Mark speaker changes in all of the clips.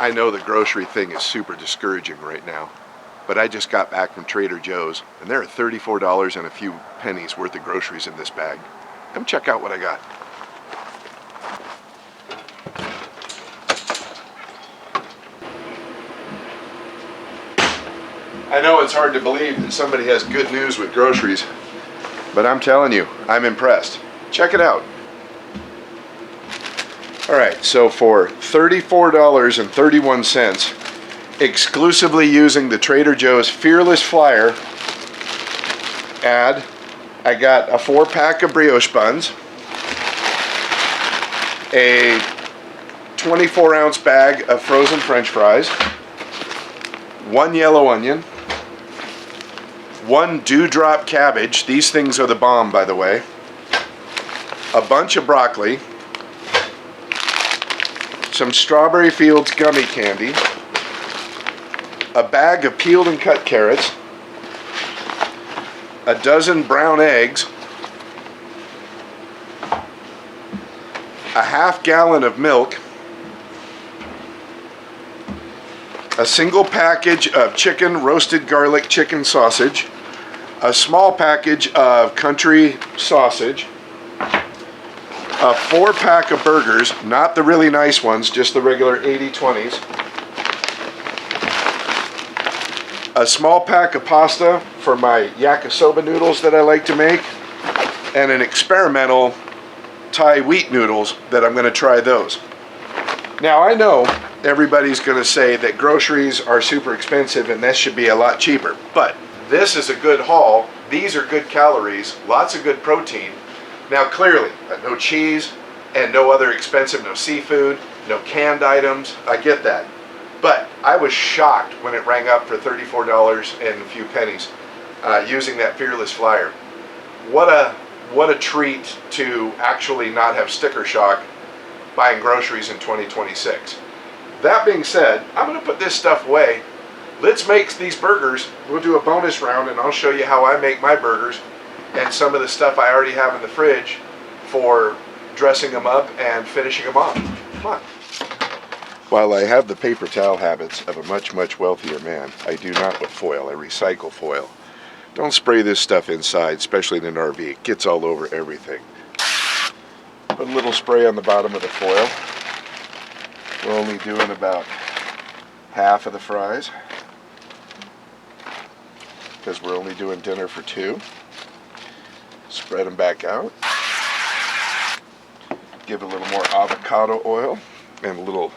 Speaker 1: I know the grocery thing is super discouraging right now, but I just got back from Trader Joe's and there are $34 and a few pennies worth of groceries in this bag. Come check out what I got. I know it's hard to believe that somebody has good news with groceries, but I'm telling you, I'm impressed. Check it out. Alright, so for $34.31, exclusively using the Trader Joe's Fearless Flyer ad, I got a 4-pack of brioche buns, a 24-ounce bag of frozen French fries, 1 yellow onion, 1 dewdrop cabbage, these things are the bomb by the way, a bunch of broccoli, some Strawberry Fields gummy candy, a bag of peeled and cut carrots, a dozen brown eggs, a half gallon of milk, a single package of chicken roasted garlic chicken sausage, a small package of country sausage, a 4-pack of burgers, not the really nice ones, just the regular 80/20s, a small pack of pasta for my yakisoba noodles that I like to make, and an experimental Thai wheat noodles that I'm going to try those. Now I know everybody's going to say that groceries are super expensive and this should be a lot cheaper, but this is a good haul. These are good calories, lots of good protein. Now clearly, no cheese and no other expensive, no seafood, no canned items, I get that. But I was shocked when it rang up for $34 and a few pennies using that Fearless Flyer. What a treat to actually not have sticker shock buying groceries in 2026. That being said, I'm going to put this stuff away. Let's make these burgers. We'll do a bonus round and I'll show you how I make my burgers and some of the stuff I already have in the fridge for dressing them up and finishing them off. Come on. While I have the paper towel habits of a much, much wealthier man, I do not with foil. I recycle foil. Don't spray this stuff inside, especially in an RV. It gets all over everything. Put a little spray on the bottom of the foil. We're only doing about half of the fries because we're only doing dinner for 2. Spread them back out. Give a little more avocado oil and a little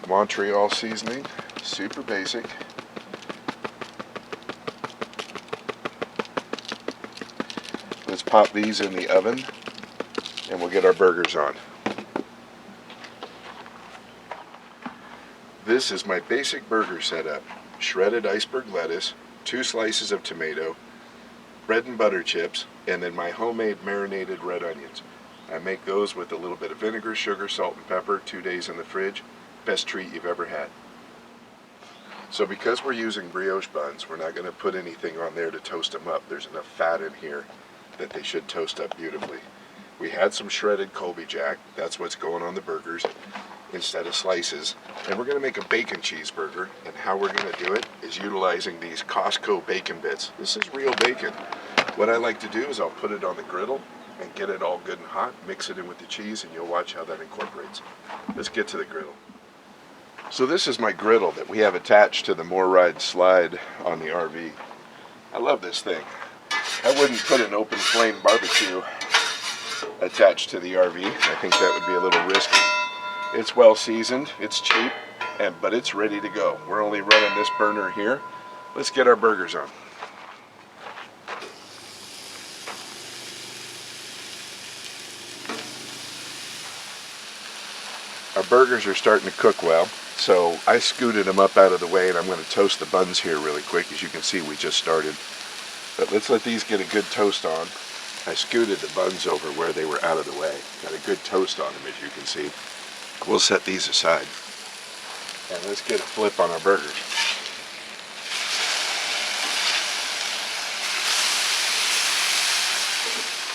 Speaker 1: Montreal seasoning. Super basic. Let's pop these in the oven and we'll get our burgers on. This is my basic burger setup. Shredded iceberg lettuce, 2 slices of tomato, bread and butter chips, and then my homemade marinated red onions. I make those with a little bit of vinegar, sugar, salt, and pepper, 2 days in the fridge. Best treat you've ever had. So because we're using brioche buns, we're not going to put anything on there to toast them up. There's enough fat in here that they should toast up beautifully. We had some shredded Colby Jack. That's what's going on the burgers instead of slices. And we're going to make a bacon cheeseburger, and how we're going to do it is utilizing these Costco bacon bits. This is real bacon. What I like to do is I'll put it on the griddle and get it all good and hot, mix it in with the cheese, and you'll watch how that incorporates. Let's get to the griddle. So this is my griddle that we have attached to the MoreRide slide on the RV. I love this thing. I wouldn't put an open flame barbecue attached to the RV. I think that would be a little risky. It's well seasoned, it's cheap, but it's ready to go. We're only running this burner here. Let's get our burgers on. Our burgers are starting to cook well, so I scooted them up out of the way, and I'm going to toast the buns here really quick. As you can see, we just started. But let's let these get a good toast on. I scooted the buns over where they were out of the way. Got a good toast on them, as you can see. We'll set these aside. And let's get a flip on our burgers.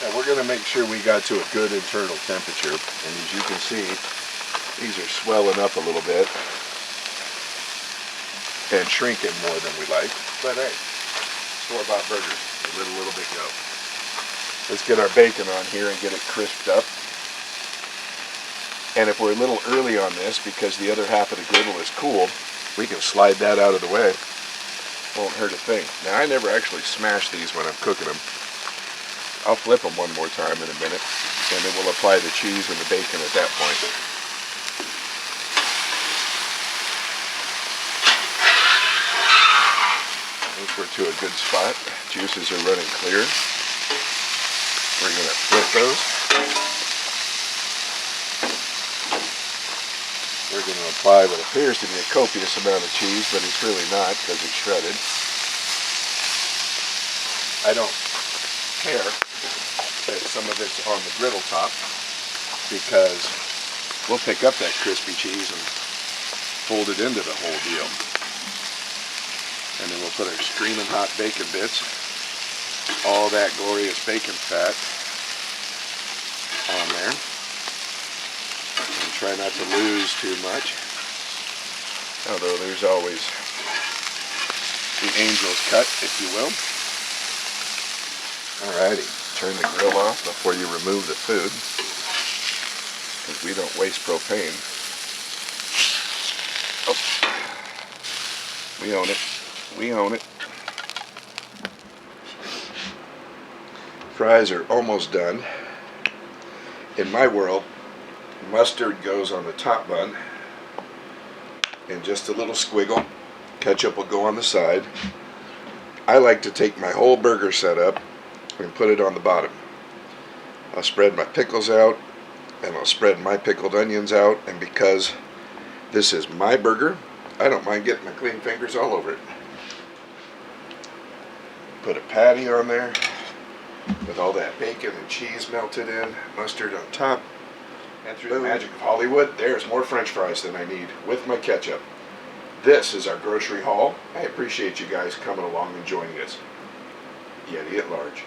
Speaker 1: Now we're going to make sure we got to a good internal temperature. And as you can see, These are swelling up a little bit and shrinking more than we like. But hey, store-bought burgers, we let a little bit go. Let's get our bacon on here and get it crisped up. And if we're a little early on this because the other half of the griddle is cool, we can slide that out of the way. Won't hurt a thing. Now, I never actually smash these when I'm cooking them. I'll flip them one more time in a minute, and then we'll apply the cheese and the bacon at that point. I think we're to a good spot. Juices are running clear. We're going to flip those. We're going to apply what appears to be a copious amount of cheese, but it's really not because it's shredded. I don't care that some of it's on the griddle top because we'll pick up that crispy cheese and fold it into the whole deal. And then we'll put our screaming hot bacon bits, all that glorious bacon fat on there. And try not to lose too much. Although there's always the angel's cut, if you will. Alrighty, turn the grill off before you remove the food, because we don't waste propane. Oh, we own it. We own it. Fries are almost done. In my world, mustard goes on the top bun and just a little squiggle. Ketchup will go on the side. I like to take my whole burger setup and put it on the bottom. I'll spread my pickles out and I'll spread my pickled onions out, and because this is my burger, I don't mind getting my clean fingers all over it. Put a patty on there with all that bacon and cheese melted in, mustard on top, and through the magic of Hollywood, there's more French fries than I need with my ketchup. This is our grocery haul. I appreciate you guys coming along and joining us. Yeti at large.